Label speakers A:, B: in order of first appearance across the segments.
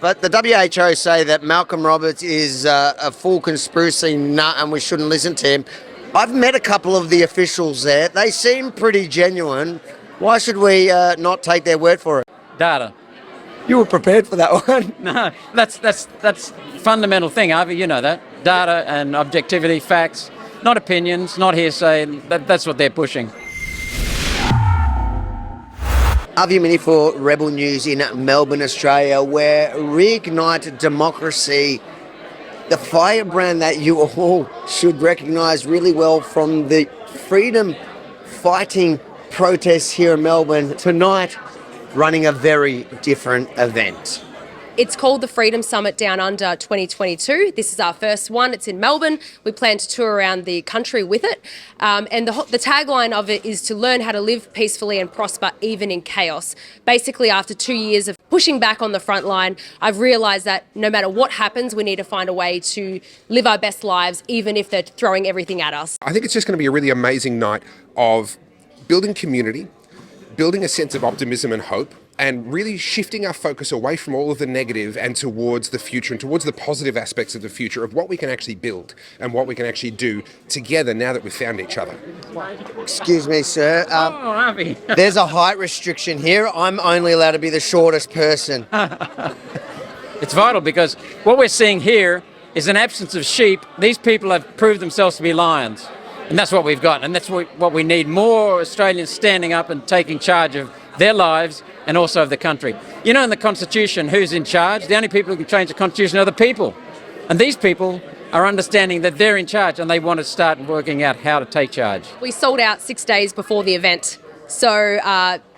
A: But the WHO say that Malcolm Roberts is a full conspiracy nut and we shouldn't listen to him. I've met a couple of the officials there. They seem pretty genuine. Why should we not take their word for it?
B: Data.
A: You were prepared for that one.
B: No, that's fundamental thing, Avi. You know that. Data and objectivity, facts, not opinions, not hearsay. That's what they're pushing.
A: Yemini for Rebel News in Melbourne, Australia, where Reignite Democracy, the firebrand that you all should recognise really well from the freedom fighting protests here in Melbourne, tonight running a very different event.
C: It's called the Freedom Summit Down Under 2022. This is our first one. It's in Melbourne. We plan to tour around the country with it. And the tagline of it is to learn how to live peacefully and prosper even in chaos. Basically, after 2 years of pushing back on the front line, I've realised that no matter what happens, we need to find a way to live our best lives, even if they're throwing everything at us.
D: I think it's just going to be a really amazing night of building community, building a sense of optimism and hope, and really shifting our focus away from all of the negative and towards the future and towards the positive aspects of the future of what we can actually build and what we can actually do together now that we've found each other.
A: Excuse me, sir.
B: Avi.
A: There's a height restriction here. I'm only allowed to be the shortest person.
B: It's vital because what we're seeing here is an absence of sheep. These people have proved themselves to be lions. And that's what we've got. And that's what we need, more Australians standing up and taking charge of their lives and also of the country. You know, in the Constitution, who's in charge? The only people who can change the Constitution are the people. And these people are understanding that they're in charge and they want to start working out how to take charge.
C: We sold out 6 days before the event. So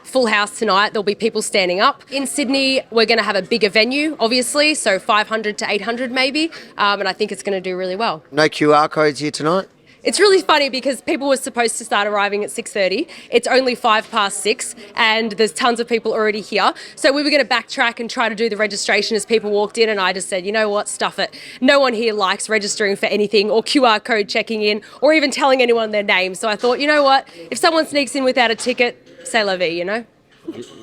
C: full house tonight. There'll be people standing up. In Sydney, we're going to have a bigger venue, obviously, so 500 to 800 maybe. And I think it's going to do really well.
A: No QR codes here tonight?
C: It's really funny because people were supposed to start arriving at 6:30. It's only 6:05 and there's tons of people already here. So we were going to backtrack and try to do the registration as people walked in, and I just said, you know what, stuff it. No one here likes registering for anything or QR code checking in or even telling anyone their name. So I thought, you know what, if someone sneaks in without a ticket, c'est la vie, you know?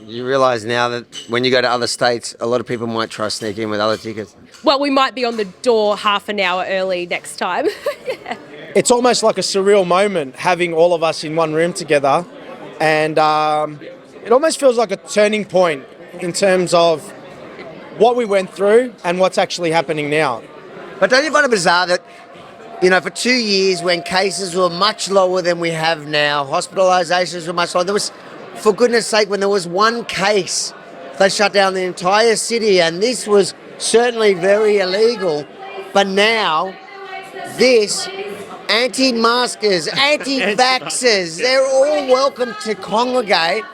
A: You realise now that when you go to other states, a lot of people might try to sneak in with other tickets.
C: Well, we might be on the door half an hour early next time. Yeah.
E: It's almost like a surreal moment having all of us in one room together, and it almost feels like a turning point in terms of what we went through and what's actually happening now.
A: But don't you find it bizarre that, you know, for 2 years when cases were much lower than we have now, hospitalisations were much lower, there was, for goodness sake, when there was one case, they shut down the entire city, and this was certainly very illegal. But now, this, anti-maskers, anti-vaxxers, they're all welcome to congregate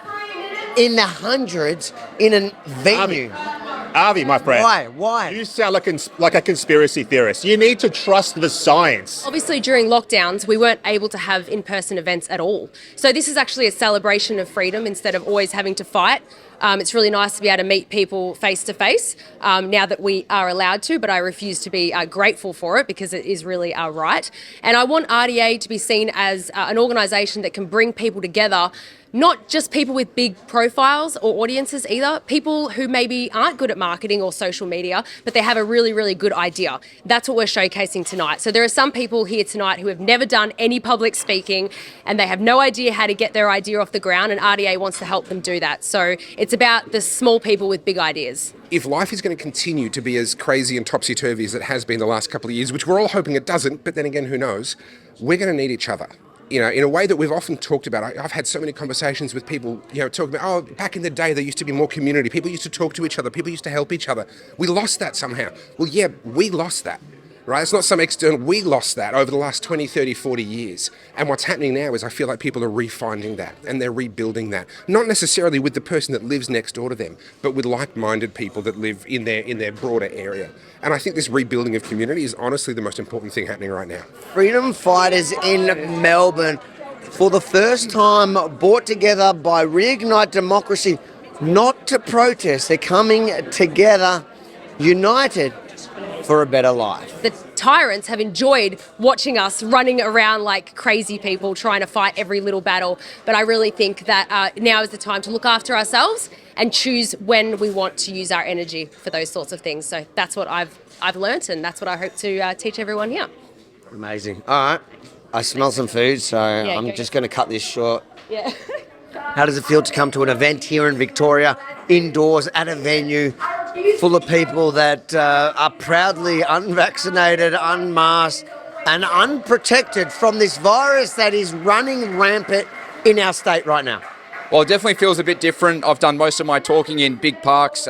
A: in the hundreds in a venue.
F: Avi, my friend.
A: Why?
F: You sound like a conspiracy theorist. You need to trust the science.
C: Obviously, during lockdowns, we weren't able to have in-person events at all. So this is actually a celebration of freedom instead of always having to fight. It's really nice to be able to meet people face to face now that we are allowed to, but I refuse to be grateful for it because it is really our right. And I want RDA to be seen as an organisation that can bring people together, not just people with big profiles or audiences either, people who maybe aren't good at marketing or social media, but they have a really, really good idea. That's what we're showcasing tonight. So there are some people here tonight who have never done any public speaking and they have no idea how to get their idea off the ground, and RDA wants to help them do that. So it's about the small people with big ideas.
D: If life is going to continue to be as crazy and topsy-turvy as it has been the last couple of years, which we're all hoping it doesn't, but then again, who knows, we're going to need each other. You know, in a way that we've often talked about. I've had so many conversations with people, you know, talking about, oh, back in the day, there used to be more community. People used to talk to each other. People used to help each other. We lost that somehow. Well, yeah, we lost that, right? It's not some external, we lost that over the last 20, 30, 40 years. And what's happening now is I feel like people are refinding that and they're rebuilding that. Not necessarily with the person that lives next door to them, but with like-minded people that live in their broader area. And I think this rebuilding of community is honestly the most important thing happening right now.
A: Freedom fighters in Melbourne, for the first time brought together by Reignite Democracy, not to protest. They're coming together, united for a better life.
C: The tyrants have enjoyed watching us running around like crazy people trying to fight every little battle. But I really think that now is the time to look after ourselves and choose when we want to use our energy for those sorts of things. So that's what I've learnt, and that's what I hope to teach everyone here.
A: Amazing. All right. I smell some food, so I'm just going to cut this short.
C: Yeah.
A: How does it feel to come to an event here in Victoria, indoors, at a venue, full of people that are proudly unvaccinated, unmasked, and unprotected from this virus that is running rampant in our state right now?
G: Well, it definitely feels a bit different. I've done most of my talking in big parks,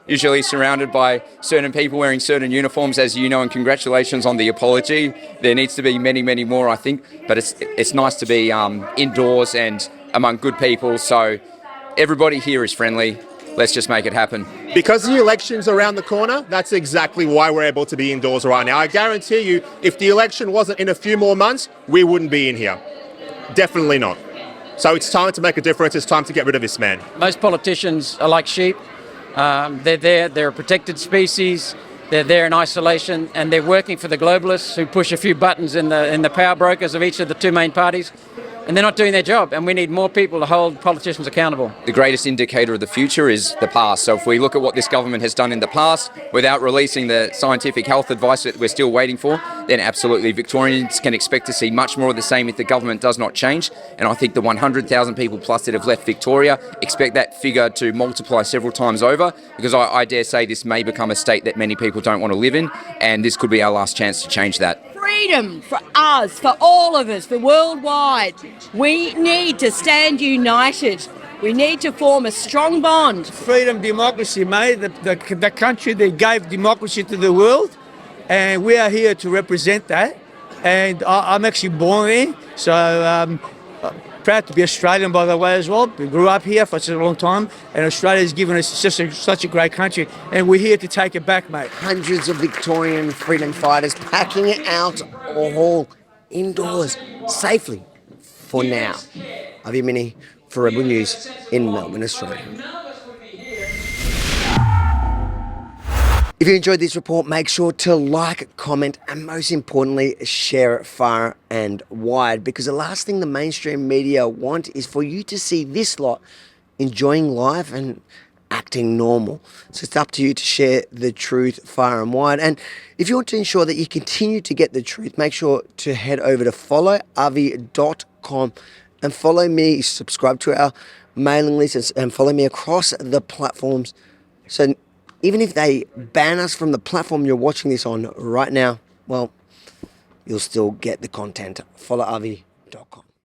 G: usually surrounded by certain people wearing certain uniforms, as you know, and congratulations on the apology. There needs to be many, many more, I think, but it's nice to be indoors and among good people, so everybody here is friendly. Let's just make it happen.
F: Because the election's around the corner, that's exactly why we're able to be indoors right now. I guarantee you, if the election wasn't in a few more months, we wouldn't be in here. Definitely not. So it's time to make a difference. It's time to get rid of this man.
B: Most politicians are like sheep. They're there, they're a protected species, they're there in isolation, and they're working for the globalists who push a few buttons in the power brokers of each of the two main parties. And they're not doing their job, and we need more people to hold politicians accountable.
G: The greatest indicator of the future is the past. So if we look at what this government has done in the past without releasing the scientific health advice that we're still waiting for, then absolutely Victorians can expect to see much more of the same if the government does not change. And I think the 100,000 people plus that have left Victoria, expect that figure to multiply several times over, because I dare say this may become a state that many people don't want to live in, and this could be our last chance to change that.
H: Freedom for us, for all of us, for worldwide. We need to stand united. We need to form a strong bond.
I: Freedom, democracy, mate. The country that gave democracy to the world, and we are here to represent that. And I'm actually born there, so proud to be Australian, by the way, as well. We grew up here for such a long time, and Australia's given us such a great country, and we're here to take it back, mate.
A: Hundreds of Victorian freedom fighters packing it out all indoors safely for now. I'm Yemini for Rebel News in Melbourne, Australia. If you enjoyed this report, make sure to like, comment, and most importantly, share it far and wide, because the last thing the mainstream media want is for you to see this lot enjoying life and acting normal. So it's up to you to share the truth far and wide. And if you want to ensure that you continue to get the truth, make sure to head over to followavi.com and follow me, subscribe to our mailing list, and follow me across the platforms. So even if they ban us from the platform you're watching this on right now, well, you'll still get the content. Followavi.com.